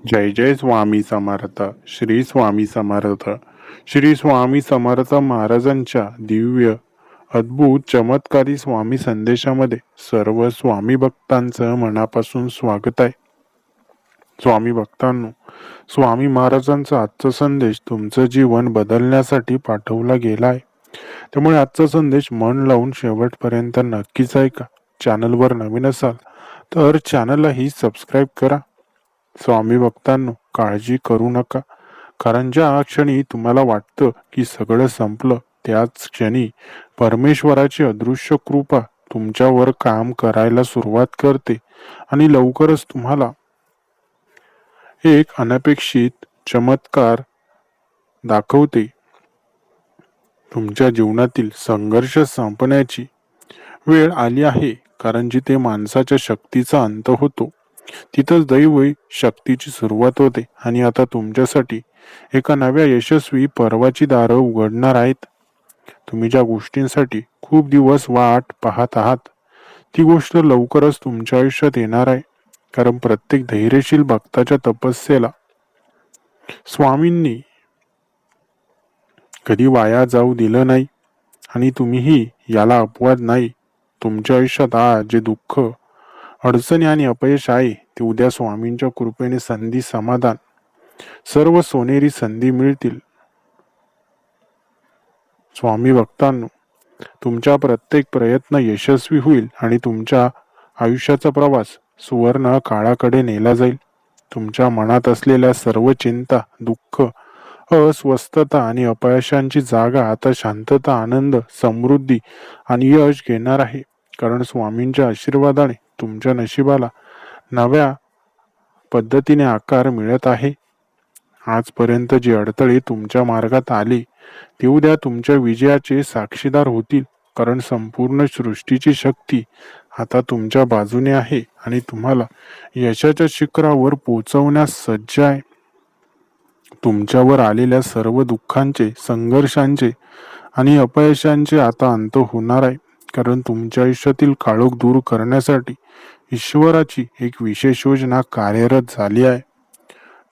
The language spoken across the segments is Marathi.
जय जय स्वामी समर्थ. श्री स्वामी समर्थ. श्री स्वामी समर्थ महाराजांच्या दिव्य अद्भुत चमत्कारी स्वामी संदेशामध्ये सर्व स्वामी भक्तांचं मनापासून स्वागत आहे. स्वामी भक्तांनो, स्वामी महाराजांचा आजचा संदेश तुमचं जीवन बदलण्यासाठी पाठवला गेला आहे. त्यामुळे आजचा संदेश मन लावून शेवटपर्यंत नक्कीच ऐका. चॅनलवर नवीन असाल तर चॅनललाही सबस्क्राईब करा. स्वामी भक्तांनो, काळजी करू नका, कारण ज्या क्षणी तुम्हाला वाटतं की सगळं संपलं त्याच क्षणी परमेश्वराची अदृश्य कृपा तुमच्यावर काम करायला सुरुवात करते आणि लवकरच तुम्हाला एक अनपेक्षित चमत्कार दाखवते. तुमच्या जीवनातील संघर्ष संपण्याची वेळ आली आहे, कारण जिथे माणसाच्या शक्तीचा अंत होतो तिथंच दैवी शक्तीची सुरुवात होते. आणि आता तुमच्यासाठी एका नव्या यशस्वी पर्वाची दारं उघडणार आहेत. तुम्ही ज्या गोष्टींसाठी खूप दिवस वाट पाहत आहात ती गोष्ट लवकरच तुमच्या आयुष्यात येणार आहे. कारण प्रत्येक धैर्यशील भक्ताच्या तपस्येला स्वामींनी कधी वाया जाऊ दिलं नाही, आणि तुम्हीही याला अपवाद नाही. तुमच्या आयुष्यात आज जे दुःख, अडचणी आणि अपयश आहे ते उद्या स्वामींच्या कृपेने संधी, समाधान, सर्व सोनेरी संधी मिळतील. स्वामी भक्तांनो, तुमचा प्रत्येक प्रयत्न यशस्वी होईल आणि तुमच्या आयुष्याचा प्रवास सुवर्ण काळाकडे नेला जाईल. तुमच्या मनात असलेल्या सर्व चिंता, दुःख, अस्वस्थता आणि अपयशांची जागा आता शांतता, आनंद, समृद्धी आणि यश घेणार आहे. कारण स्वामींच्या आशीर्वादाने तुमच्या नशिबाला नव्या पद्धतीने आकार मिळत आहे. आजपर्यंत जे अडथळे तुमच्या मार्गात आले ते उद्या तुमच्या विजयाचे साक्षीदार होतील. कारण संपूर्ण सृष्टीची शक्ती आता तुमच्या बाजूने आहे आणि तुम्हाला यशाच्या शिखरावर पोहोचवण्यास सज्ज आहे. तुमच्यावर आलेल्या सर्व दुःखांचे, संघर्षांचे आणि अपयशांचे आता अंत होणार आहे. कारण तुमच्या आयुष्यातील काळोख दूर करण्यासाठी ईश्वराची एक विशेष योजना कार्यरत झाली आहे.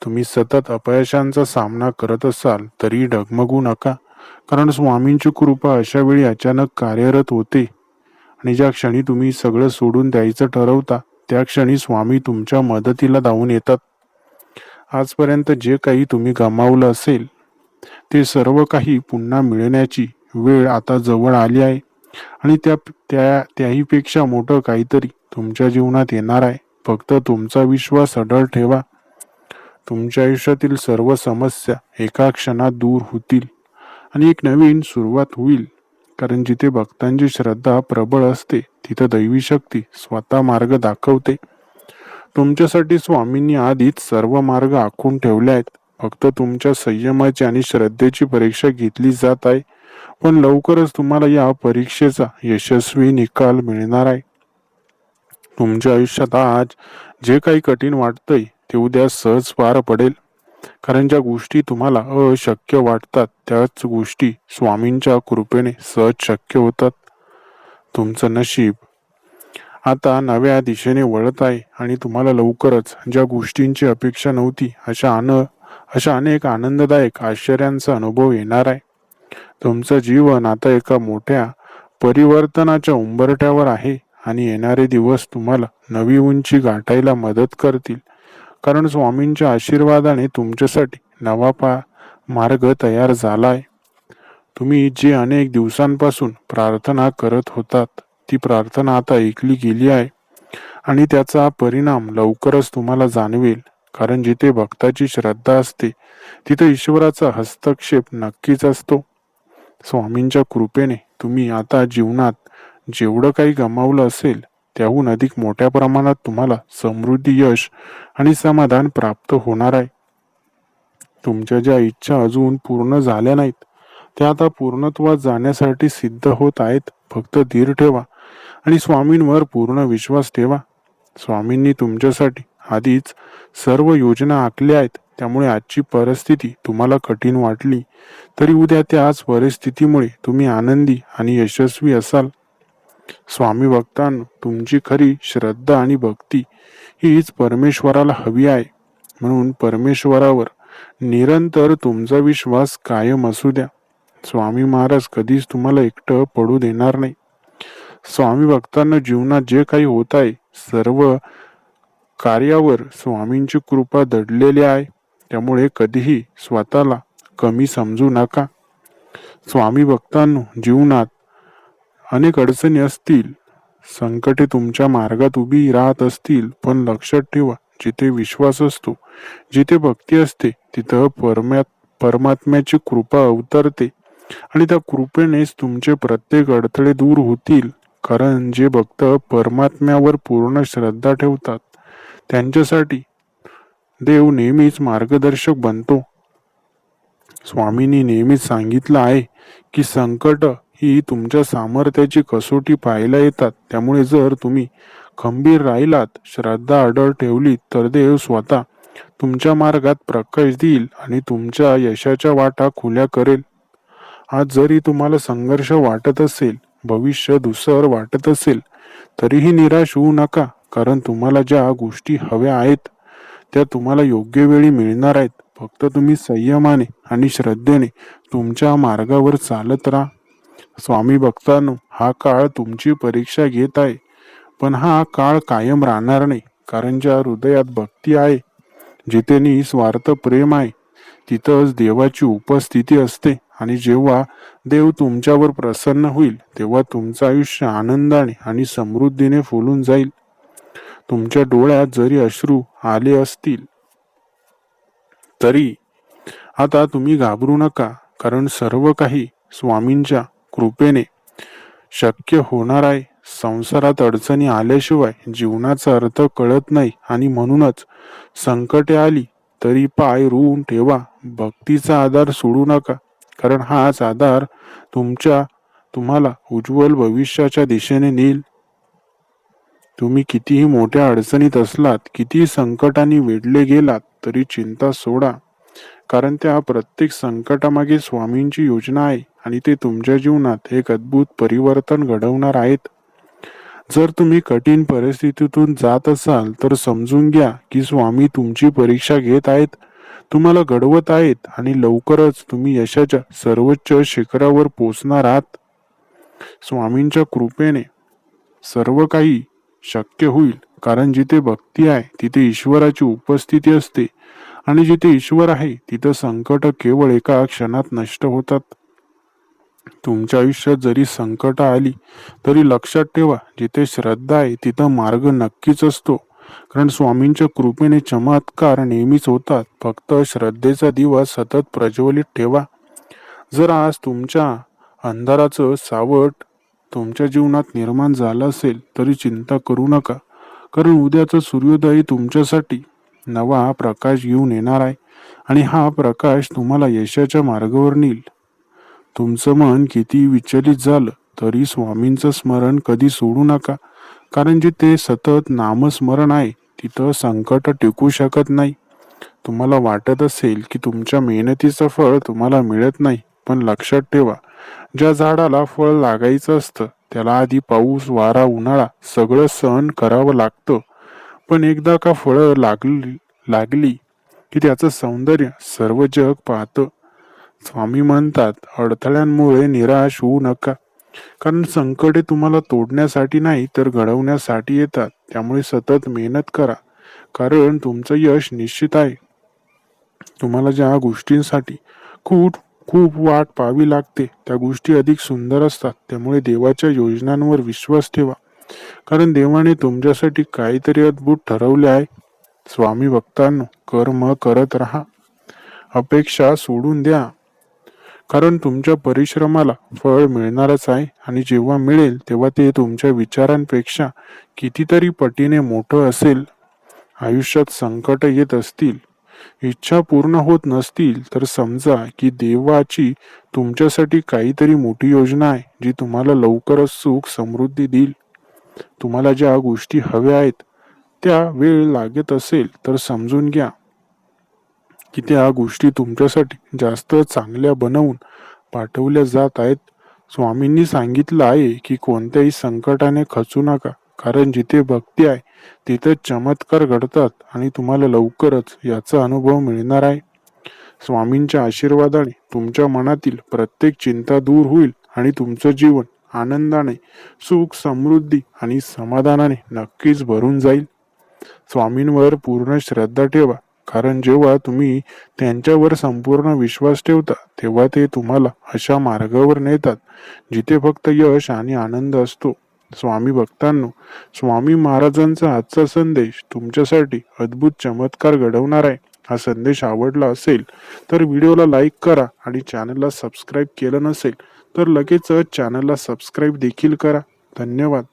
तुम्ही सतत अपयशांचा सामना करत असाल तरी डगमगू नका, कारण स्वामींची कृपा अशा वेळी अचानक कार्यरत होते. आणि ज्या क्षणी तुम्ही सगळं सोडून द्यायचं ठरवता त्या क्षणी स्वामी तुमच्या मदतीला धावून येतात. आजपर्यंत जे काही तुम्ही गमावलं असेल ते सर्व काही पुन्हा मिळण्याची वेळ आता जवळ आली आहे. आणि त्याहीपेक्षा मोठं काहीतरी तुमच्या जीवनात येणार आहे. फक्त तुमचा विश्वास अढळ ठेवा. तुमच्या आयुष्यातील सर्व समस्या एका क्षणात दूर होतील आणि एक नवीन सुरुवात होईल. कारण जिथे भक्तांची श्रद्धा प्रबळ असते तिथं दैवी शक्ती स्वतः मार्ग दाखवते. तुमच्यासाठी स्वामींनी आधीच सर्व मार्ग आखून ठेवले आहेत. फक्त तुमच्या संयमाची आणि श्रद्धेची परीक्षा घेतली जात आहे. पण लवकरच तुम्हाला या परीक्षेचा यशस्वी निकाल मिळणार आहे. तुमच्या आयुष्यात आज जे काही कठीण वाटतंय ते उद्या सहज पार पडेल. कारण ज्या गोष्टी तुम्हाला अशक्य वाटतात त्याच गोष्टी स्वामींच्या कृपेने सहज शक्य होतात. तुमचं नशीब आता नव्या दिशेने वळत आहे आणि तुम्हाला लवकरच ज्या गोष्टींची अपेक्षा नव्हती अशा अनेक आनंददायक आश्चर्यांचा अनुभव येणार आहे. तुमचं जीवन आता एका मोठ्या परिवर्तनाच्या उंबरठ्यावर आहे आणि येणारे दिवस तुम्हाला नवी उंची गाठायला मदत करतील. कारण स्वामींच्या आशीर्वादाने तुमच्यासाठी नवा मार्ग तयार झाला आहे. तुम्ही जे अनेक दिवसांपासून प्रार्थना करत होतात ती प्रार्थना आता ऐकली गेली आहे आणि त्याचा परिणाम लवकरच तुम्हाला जाणवेल. कारण जिथे भक्ताची श्रद्धा असते तिथे ईश्वराचा हस्तक्षेप नक्कीच असतो. स्वामींच्या कृपेने तुम्ही आता जीवनात जेवढं काही गमावलं असेल त्याहून अधिक मोठ्या प्रमाणात तुम्हाला समृद्धी, यश आणि समाधान प्राप्त होणार आहे. तुमच्या ज्या इच्छा अजून पूर्ण झाल्या नाहीत त्या आता पूर्णत्वात जाण्यासाठी सिद्ध होत आहेत. फक्त धीर ठेवा आणि स्वामींवर पूर्ण विश्वास ठेवा. स्वामींनी तुमच्यासाठी आधीच सर्व योजना आखल्या आहेत. त्यामुळे आजची परिस्थिती तुम्हाला कठीण वाटली तरी उद्या त्याच परिस्थितीमुळे तुम्ही आनंदी आणि यशस्वी असाल. स्वामी भक्तांनो, तुमची खरी श्रद्धा आणि भक्ती हीच परमेश्वराला हवी आहे. म्हणून परमेश्वरावर निरंतर तुमचा विश्वास कायम असू द्या. स्वामी महाराज कधीच तुम्हाला एकटं पडू देणार नाही. स्वामी भक्तांना जीवनात जे काही होत आहे सर्व कार्यावर स्वामींची कृपा दडलेली आहे. त्यामुळे कधीही स्वतःला कमी समजू नका. स्वामी भक्तांनो, जीवनात अनेक अडचणी असतील, संकटे तुमच्या मार्गात उभी राहत असतील, पण लक्षात ठेवा, जिथे विश्वास असतो, जिथे भक्ती असते, तिथं परमात्म्याची कृपा अवतरते आणि त्या कृपेनेच तुमचे प्रत्येक अडथळे दूर होतील. कारण जे भक्त परमात्म्यावर पूर्ण श्रद्धा ठेवतात त्यांच्यासाठी देव नेहमीच मार्गदर्शक बनतो. स्वामींनी नेहमीच सांगितलं आहे की संकट ही तुमच्या सामर्थ्याची कसोटी पाहायला येतात. त्यामुळे जर तुम्ही खंबीर राहिलात, श्रद्धा अडळ ठेवली, तर देव स्वतः तुमच्या मार्गात प्रकाश देईल आणि तुमच्या यशाच्या वाटा खुल्या करेल. आज जरी तुम्हाला संघर्ष वाटत असेल, भविष्य धुसर वाटत असेल, तरीही निराश होऊ नका. कारण तुम्हाला ज्या गोष्टी हव्या आहेत त्या तुम्हाला योग्य वेळी मिळणार आहेत. फक्त तुम्ही संयमाने आणि श्रद्धेने तुमच्या मार्गावर चालत राहा. स्वामी भक्तांनो, हा काळ तुमची परीक्षा घेत आहे, पण हा काळ कायम राहणार नाही. कारण ज्या हृदयात भक्ती आहे, जिथे निस्वार्थ प्रेम आहे, तिथंच देवाची उपस्थिती असते. आणि जेव्हा देव तुमच्यावर प्रसन्न होईल, तेव्हा तुमचं आयुष्य आनंदाने आणि समृद्धीने फुलून जाईल. तुमच्या डोळ्यात जरी अश्रू आले असतील तरी आता तुम्ही घाबरू नका. कारण सर्व काही स्वामींच्या कृपेने शक्य होणार आहे. संसारात अडचणी आल्याशिवाय जीवनाचा अर्थ कळत नाही आणि म्हणूनच संकटे आली तरी पाय रोवून ठेवा. भक्तीचा आधार सोडू नका. कारण हाच आधार तुम्हाला उज्ज्वल भविष्याच्या दिशेने नेईल. तुम्ही कितीही मोठ्या अडचणीत असलात, कितीही संकटांनी वेढले गेलात, तरी चिंता सोडा. कारण त्या प्रत्येक संकटामागे स्वामींची योजना आहे आणि ते तुमच्या जीवनात एक अद्भुत परिवर्तन घडवणार आहेत. जर तुम्ही कठीण परिस्थितीतून जात असाल तर समजून घ्या की स्वामी तुमची परीक्षा घेत आहेत, तुम्हाला घडवत आहेत आणि लवकरच तुम्ही यशाच्या सर्वोच्च शिखरावर पोहोचणार आहात. स्वामींच्या कृपेने सर्व काही शक्य होईल. कारण जिथे भक्ती आहे तिथे ईश्वराची उपस्थिती असते आणि जिथे ईश्वर आहे तिथं संकट केवळ एका क्षणात नष्ट होतात. तुमच्या आयुष्यात जरी संकट आली तरी लक्षात ठेवा, जिथे श्रद्धा आहे तिथं मार्ग नक्कीच असतो. कारण स्वामींच्या कृपेने चमत्कार नेहमीच होतात. फक्त श्रद्धेचा दिवा सतत प्रज्वलित ठेवा. जर आज तुमच्या अंधाराचं सावट तुमच्या जीवनात निर्माण झालं असेल तरी चिंता करू नका. कारण उद्याचा सूर्योदय तुमच्यासाठी नवा प्रकाश घेऊन येणार आहे आणि हा प्रकाश तुम्हाला यशाच्या मार्गावर नेईल. तुमचं मन किती विचलित झालं तरी स्वामींचं स्मरण कधी सोडू नका. कारण जिथे सतत नामस्मरण आहे तिथं संकट टिकू शकत नाही. तुम्हाला वाटत असेल की तुमच्या मेहनतीचं फळ तुम्हाला मिळत नाही, पण लक्षात ठेवा, ज्या झाडाला फळ लागायचं असतं त्याला आधी पाऊस, वारा, उन्हाळा सगळं सहन करावं लागतं. पण एकदा का फळं लागली की त्याचं सौंदर्य सर्व जग पाहतं. स्वामी म्हणतात, अडथळ्यांमुळे निराश होऊ नका. कारण संकटे तुम्हाला तोडण्यासाठी नाही तर घडवण्यासाठी येतात. त्यामुळे सतत मेहनत करा. कारण तुमचं यश निश्चित आहे. तुम्हाला ज्या गोष्टींसाठी खूप खूप वाट पाहावी लागते त्या गोष्टी अधिक सुंदर असतात. त्यामुळे देवाच्या योजनांवर विश्वास ठेवा. कारण देवाने तुमच्यासाठी काहीतरी अद्भुत ठरवले आहे. स्वामी भक्तांनो, कर्म करत राहा, अपेक्षा सोडून द्या. कारण तुमच्या परिश्रमाला फळ मिळणारच आहे आणि जेव्हा मिळेल तेव्हा ते तुमच्या विचारांपेक्षा कितीतरी पटीने मोठं असेल. आयुष्यात संकट येत असतील, इच्छा पूर्ण होत नसतील तर समजा की देवाची तुमच्यासाठी काहीतरी मोठी योजना आहे जी तुम्हाला लवकरच सुख समृद्धी देईल. तुम्हाला ज्या गोष्टी हव्या आहेत त्या वेळ लागत असेल तर समजून घ्या की त्या गोष्टी तुमच्यासाठी जास्त चांगल्या बनवून पाठवल्या जात आहेत. स्वामींनी सांगितलं आहे की कोणत्याही संकटाने खचू नका. कारण जिथे भक्ती आहे तिथे चमत्कार घडतात आणि तुम्हाला लवकरच याचा अनुभव मिळणार आहे. स्वामींच्या आशीर्वादाने तुमच्या मनातील प्रत्येक चिंता दूर होईल आणि तुमचं जीवन आनंदाने, सुख, समृद्धी आणि समाधानाने नक्कीच भरून जाईल. स्वामींवर पूर्ण श्रद्धा ठेवा, कारण जेव्हा तुम्ही त्यांच्यावर संपूर्ण विश्वास ठेवता तेव्हा ते तुम्हाला अशा मार्गावर नेतात जिथे फक्त यश आणि आनंद असतो. स्वामी भक्तांनो, स्वामी महाराजांचा आजचा संदेश तुमच्यासाठी अद्भुत चमत्कार घडवणार आहे. हा संदेश आवडला असेल तर व्हिडिओला लाईक करा आणि चॅनलला सबस्क्राईब केलं नसेल तर लगेच चॅनलला सबस्क्राईब देखील करा. धन्यवाद.